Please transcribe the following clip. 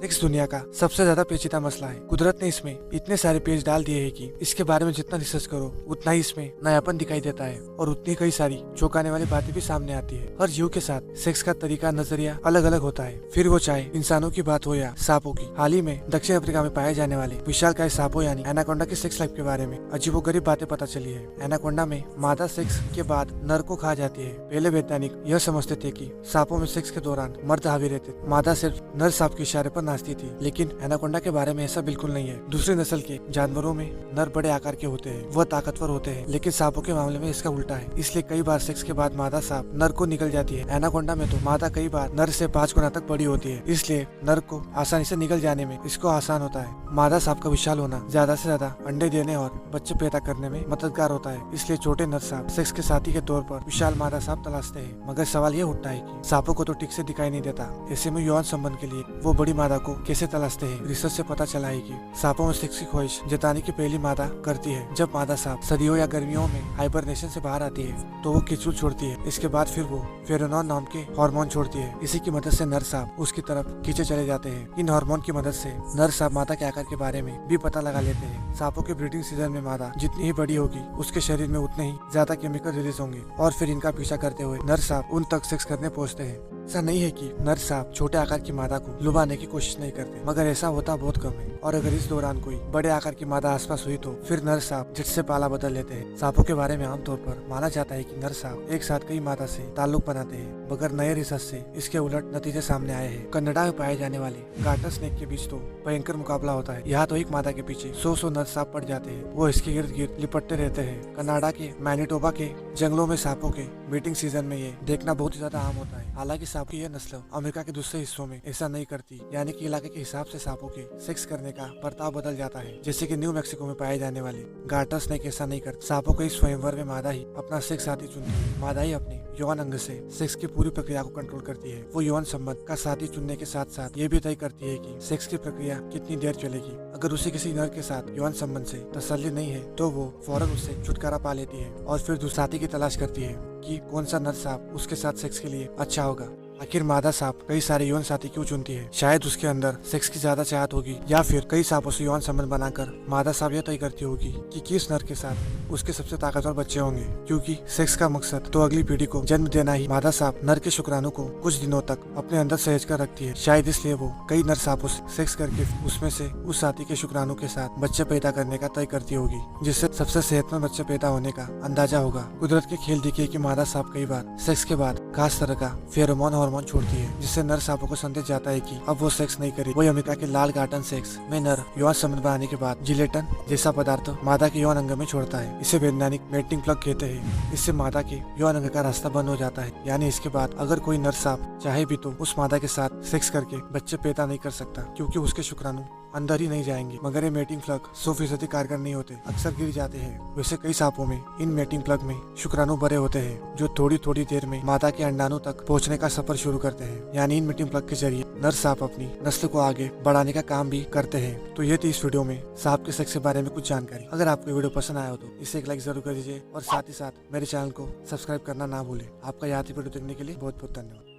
Sex दुनिया का सबसे ज्यादा पेचीदा मसला है। कुदरत ने इसमें इतने सारे पेज डाल दिए हैं कि इसके बारे में जितना रिसर्च करो उतना ही इसमें नयापन दिखाई देता है और उतनी कई सारी चौंकाने वाली बातें भी सामने आती है। हर जीव के साथ सेक्स का तरीका नजरिया अलग अलग होता है, फिर वो चाहे इंसानों की बात हो या सांपों की। हाल ही में दक्षिण अफ्रीका में पाए जाने वाले विशालकाय सांपों यानी एनाकोंडा की सेक्स लाइफ के बारे में अजीबोगरीब बातें पता चली है। एनाकोंडा में मादा सेक्स के बाद नर को खा जाती है। पहले वैज्ञानिक यह समझते थे कि सांपों में सेक्स के दौरान मर्द हावी रहते, मादा सिर्फ नर सांप के इशारे पर नाचती थी, लेकिन एनाकोंडा के बारे में ऐसा बिल्कुल नहीं है। दूसरी नस्ल के जानवरों में नर बड़े आकार के होते हैं, वह ताकतवर होते हैं, लेकिन सांपों के मामले में इसका उल्टा है। इसलिए कई बार सेक्स के बाद मादा सांप नर को निकल जाती है। एनाकोंडा में तो मादा कई बार नर से 5 गुना तक बड़ी होती है, इसलिए नर को आसानी से निकल जाने में इसको आसान होता है। मादा सांप का विशाल होना ज्यादा से ज्यादा अंडे देने और बच्चे पैदा करने में मददगार होता है, इसलिए छोटे नर सांप सेक्स के साथी के तौर पर विशाल मादा सांप तलाशते हैं। मगर सवाल यह उठता है कि सांपों को तो ठीक से दिखाई नहीं देता, ऐसे में यौन संबंध के लिए वो बड़ी मादा को कैसे तलाशते हैं। रिसर्च से पता चला है कि सांपों में सेक्स की ख्वाहिश जताने की पहली मादा करती है जब मादा सांप सर्दियों या गर्मियों में हाइबरनेशन से बाहर आती है तो वो कीचुल छोड़ती है। इसके बाद फिर वो फेरोमोन नाम के हार्मोन छोड़ती है। इसी की मदद से नर सांप उसकी तरफ खींचे चले जाते हैं। इन हार्मोन की मदद से नर सांप मादा के आकार के बारे में भी पता लगा लेते हैं। सांपों के ब्रीडिंग सीजन में मादा जितनी ही बड़ी होगी उसके शरीर में उतने ही ज्यादा केमिकल रिलीज होंगे और फिर इनका पीछा करते हुए नर सांप उन तक सेक्स करने पहुंचते हैं। ऐसा नहीं है कि नर सांप छोटे आकार की मादा को लुभाने की कोशिश नहीं करते, मगर ऐसा होता बहुत कम है। और अगर इस दौरान कोई बड़े आकार की मादा आसपास हुई तो फिर नर सांप झट से पाला बदल लेते हैं। सांपों के बारे में आमतौर पर माना जाता है कि नर सांप एक साथ कई मादा से ताल्लुक बनाते हैं, मगर नए रिसर्च से इसके उलट नतीजे सामने आए हैं। कनाडा में पाए जाने वाले गार्टर स्नेक के बीच तो भयंकर मुकाबला होता है। यहाँ तो एक मादा के पीछे 100 नर सांप पड़ जाते हैं, वो इसके इर्द गिर्द लिपटते रहते हैं। कनाडा के मैनिटोबा के जंगलों में सांपों के मीटिंग सीजन में ये देखना बहुत ही ज्यादा आम होता है। हालांकि सांप की यह नस्ल अमेरिका के दूसरे हिस्सों में ऐसा नहीं करती, यानी कि इलाके के हिसाब से सांपों के सेक्स करने का बर्ताव बदल जाता है। जैसे कि न्यू मैक्सिको में पाए जाने वाले गार्टर स्नेक ऐसा नहीं करते। सांपों के इस स्वयंवर में मादा ही अपना सेक्स साथी चुनती है। मादा ही अपने यौन अंग से सेक्स की पूरी प्रक्रिया को कंट्रोल करती है। वो यौन संबंध का साथी चुनने के साथ साथ ये भी तय करती है कि सेक्स की प्रक्रिया कितनी देर चलेगी। अगर उसे किसी नर के साथ यौन संबंध से तसल्ली नहीं है तो वो फौरन उससे छुटकारा पा लेती है और फिर दूसरे साथी की तलाश करती है कि कौन सा नर सांप उसके साथ सेक्स के लिए अच्छा होगा। आखिर मादा सांप कई सारे यौन साथी क्यों चुनती है? शायद उसके अंदर सेक्स की ज्यादा चाहत होगी, या फिर कई सांपों से यौन संबंध बनाकर मादा सांप यह तय करती होगी कि किस नर के साथ उसके सबसे ताकतवर बच्चे होंगे। क्योंकि सेक्स का मकसद तो अगली पीढ़ी को जन्म देना ही। मादा सांप नर के शुक्राणु को कुछ दिनों तक अपने अंदर सहेज कर रखती है। शायद इसलिए वो कई नर सांपों से सेक्स करके उसमें से उस साथी के शुक्राणु के साथ बच्चे पैदा करने का तय करती होगी, जिससे सबसे सेहतमंद बच्चे पैदा होने का अंदाजा होगा। कुदरत के खेल दिखे कि मादा सांप कई बार सेक्स के बाद खास तरह का फेरोमोन हार्मोन छोड़ती है, जिससे नर सांपों को संदेश जाता है कि अब वो सेक्स नहीं करेगी। वही अमेरिका के लाल गार्टन सेक्स में नर यौन संबंध बनाने के बाद जिलेटिन जैसा पदार्थ मादा के यौन अंग में छोड़ता है। इसे वैज्ञानिक मेटिंग प्लग कहते हैं। इससे मादा के यौन अंग का रास्ता बंद हो जाता है, यानी इसके बाद अगर कोई नर सांप चाहे भी तो उस मादा के साथ सेक्स करके बच्चे पैदा नहीं कर सकता, क्योंकि उसके शुक्राणु अंदर ही नहीं जाएंगे। मगर ये मेटिंग प्लग 100% कारगर नहीं होते, अक्सर गिर जाते हैं। वैसे कई सांपों में इन मेटिंग प्लग में शुक्राणु भरे होते हैं, जो थोड़ी थोड़ी देर में मादा के अंडाणु तक पहुंचने का सफर शुरू करते हैं। यानी इन मेटिंग प्लग के जरिए नर सांप अपनी नस्ल को आगे बढ़ाने का काम भी करते हैं। तो ये थी इस वीडियो में सांप के सेक्स के बारे में कुछ जानकारी। अगर आपको वीडियो पसंद आया हो तो इसे एक लाइक जरूर कर दीजिए और साथ ही साथ मेरे चैनल को सब्सक्राइब करना ना भूलें। आपका यहाँ वीडियो देखने के लिए बहुत बहुत धन्यवाद।